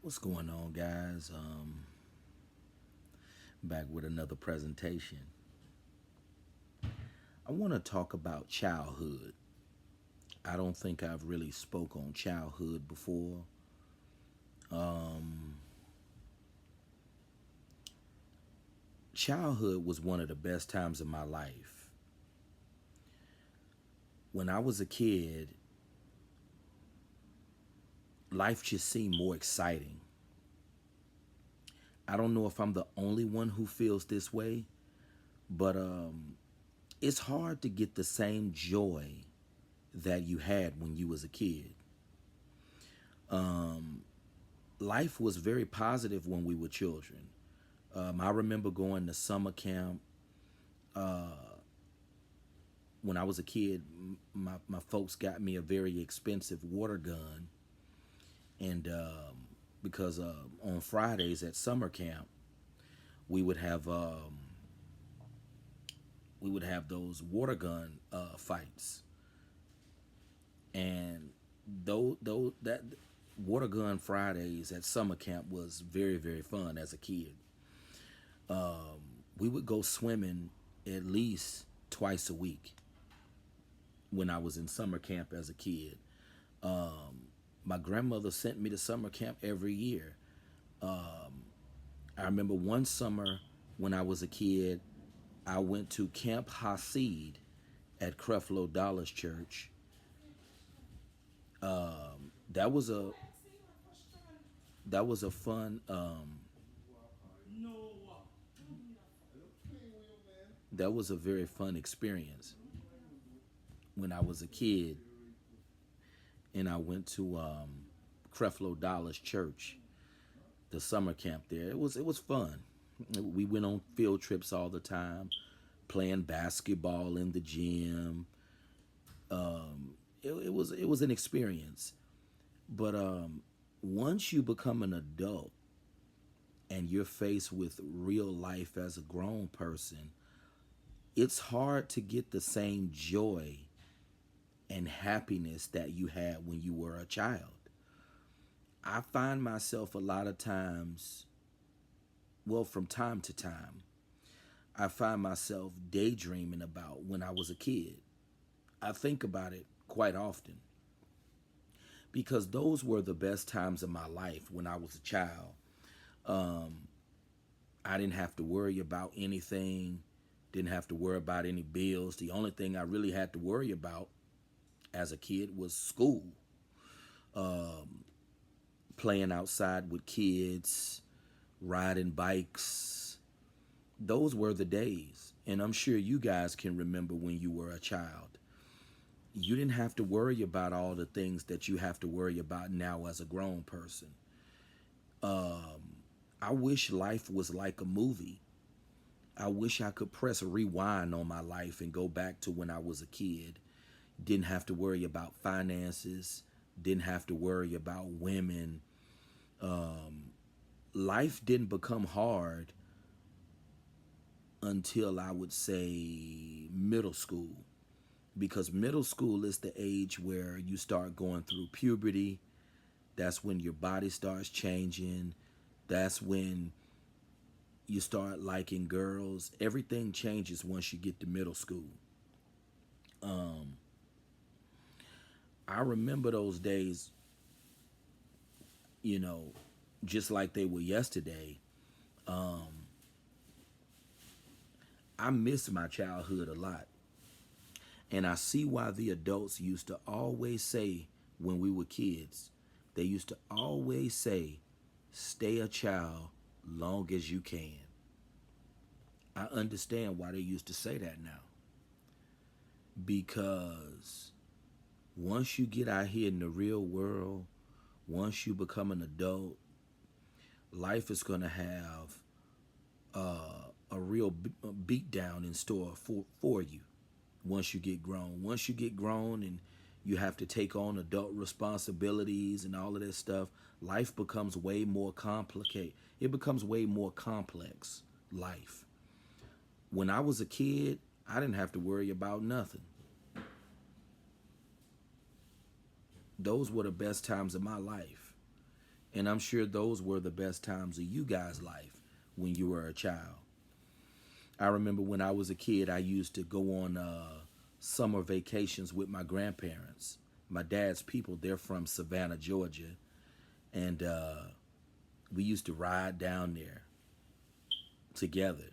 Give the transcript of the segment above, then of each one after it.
What's going on, guys? Back with another presentation. I want to talk about childhood. I don't think I've really spoke on childhood before. Um, Childhood was one of the best times of my life. When I was a kid, life just seemed more exciting. I don't know if I'm the only one who feels this way, but it's hard to get the same joy that you had when you was a kid. Um, Life was very positive when we were children. I remember going to summer camp when I was a kid. My folks got me a very expensive water gun, and because on Fridays at summer camp we would have um, we would have those water gun fights, and though that water gun Fridays at summer camp was very fun as a kid. We would go swimming at least twice a week when I was in summer camp as a kid. My grandmother sent me to summer camp every year. I remember one summer when I was a kid, I went to Camp Hasid at Creflo Dollar's church. That was a that was a fun that was a very fun experience when I was a kid, and I went to Creflo Dollar's church, the summer camp there. It was fun. We went on field trips all the time, playing basketball in the gym. It was an experience. But once you become an adult and you're faced with real life as a grown person, it's hard to get the same joy and happiness that you had when you were a child. I find myself a lot of times, well, from time to time, I find myself daydreaming about when I was a kid. I think about it quite often because those were the best times of my life when I was a child. Um, I didn't have to worry about anything, didn't have to worry about any bills. The only thing I really had to worry about as a kid was school, playing outside with kids, riding bikes. Those were the days. And I'm sure you guys can remember when you were a child. You didn't have to worry about all the things that you have to worry about now as a grown person. I wish life was like a movie. I wish I could press rewind on my life and go back to when I was a kid. Didn't have to worry about finances, didn't have to worry about women. Life didn't become hard until I would say middle school, because middle school is the age where you start going through puberty. That's when your body starts changing. That's when you start liking girls. Everything changes once you get to middle school. I remember those days, you know, just like they were yesterday. I miss my childhood a lot. And I see why the adults used to always say when we were kids, they used to always say, stay a child long as you can. I understand why they used to say that now. Because once you get out here in the real world, once you become an adult, life is going to have a real beat down in store for you once you get grown. Once you get grown and you have to take on adult responsibilities and all of this stuff, life becomes way more complicated. It becomes way more complex, life. When I was a kid, I didn't have to worry about nothing. Those were the best times of my life. And I'm sure those were the best times of you guys' life when you were a child. I remember when I was a kid, I used to go on summer vacations with my grandparents. My dad's people, they're from Savannah, Georgia. And we used to ride down there together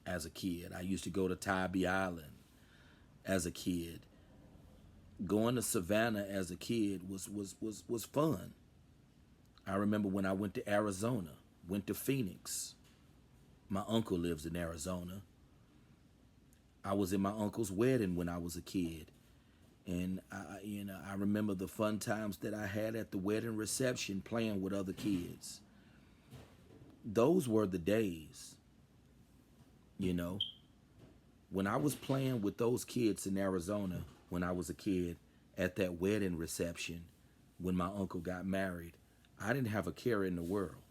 as a kid. I used to go to Tybee Island as a kid. Going to Savannah as a kid was fun. I remember when I went to Arizona, went to Phoenix. My uncle lives in Arizona. I was in my uncle's wedding when I was a kid. And I remember the fun times that I had at the wedding reception playing with other kids. Those were the days, you know. When I was playing with those kids in Arizona when I was a kid at that wedding reception when my uncle got married, I didn't have a care in the world.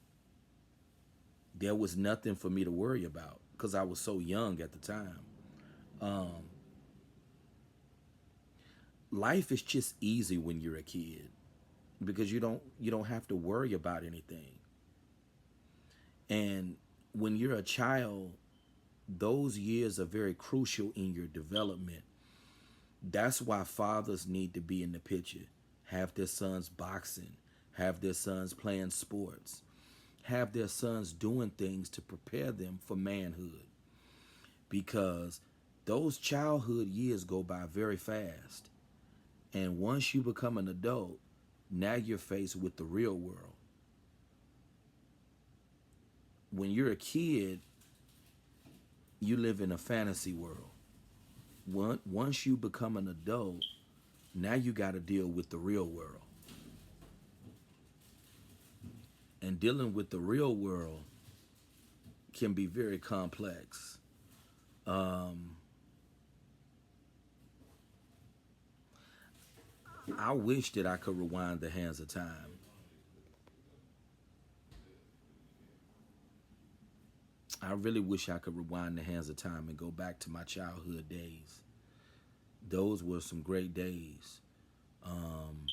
There was nothing for me to worry about because I was so young at the time. Um, Life is just easy when you're a kid because you don't have to worry about anything. And when you're a child, those years are very crucial in your development. That's why fathers need to be in the picture, have their sons boxing, have their sons playing sports, have their sons doing things to prepare them for manhood. Because those childhood years go by very fast. And once you become an adult, now you're faced with the real world. When you're a kid, you live in a fantasy world. Once you become an adult, now you got to deal with the real world. And dealing with the real world can be very complex. Um, I wish that I could rewind the hands of time. I really wish I could rewind the hands of time and go back to my childhood days. Those were some great days. Um,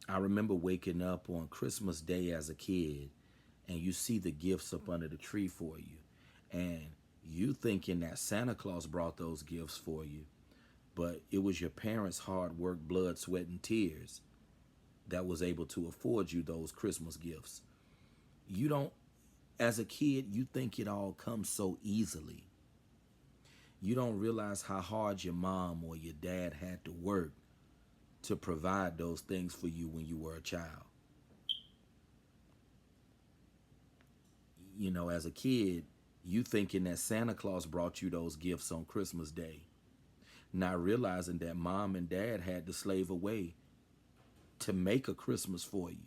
I remember waking up on Christmas Day as a kid and you see the gifts up under the tree for you. And you thinking that Santa Claus brought those gifts for you, but it was your parents' hard work, blood, sweat, and tears that was able to afford you those Christmas gifts. You don't, as a kid, you think it all comes so easily. You don't realize how hard your mom or your dad had to work to provide those things for you when you were a child. You know, as a kid, you thinking that Santa Claus brought you those gifts on Christmas Day, not realizing that mom and dad had to slave away to make a Christmas for you.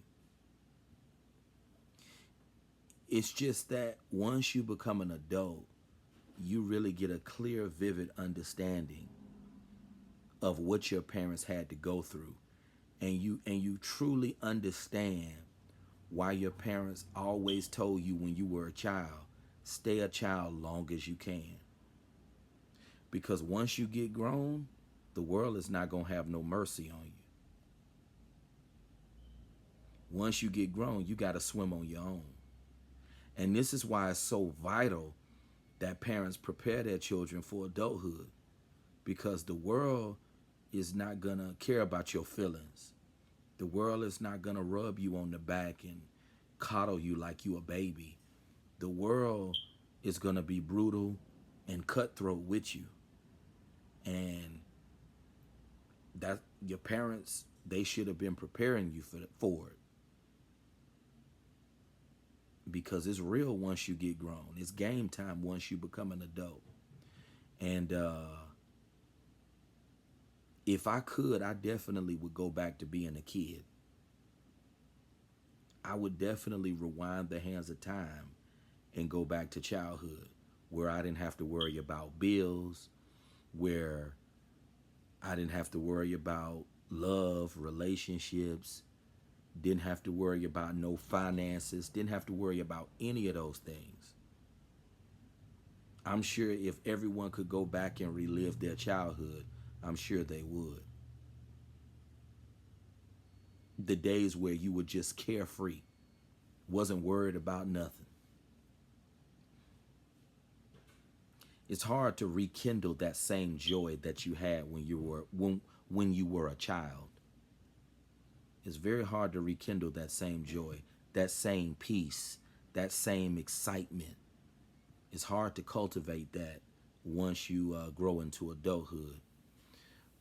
It's just that once you become an adult, you really get a clear, vivid understanding of what your parents had to go through. And you truly understand why your parents always told you when you were a child, stay a child long as you can. Because once you get grown, the world is not going to have no mercy on you. Once you get grown, you got to swim on your own. And this is why it's so vital that parents prepare their children for adulthood, because the world is not going to care about your feelings. The world is not going to rub you on the back and coddle you like you a baby. The world is going to be brutal and cutthroat with you. And that your parents, they should have been preparing you for it, because it's real once you get grown. It's game time once you become an adult. And if I could, I definitely would go back to being a kid. I would definitely rewind the hands of time and go back to childhood, where I didn't have to worry about bills, where I didn't have to worry about love, relationships, didn't have to worry about no finances, didn't have to worry about any of those things. I'm sure if everyone could go back and relive their childhood, I'm sure they would. The days where you were just carefree. Wasn't worried about nothing. It's hard to rekindle that same joy that you had when you were a child. It's very hard to rekindle that same joy, that same peace, that same excitement. It's hard to cultivate that once you grow into adulthood.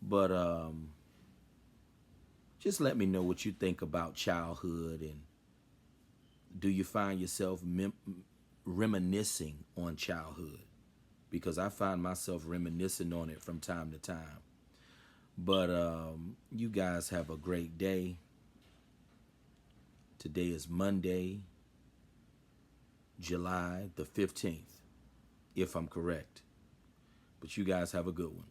But just let me know what you think about childhood, and do you find yourself reminiscing on childhood? Because I find myself reminiscing on it from time to time. But you guys have a great day. Today is Monday, July the 15th, if I'm correct. But you guys have a good one.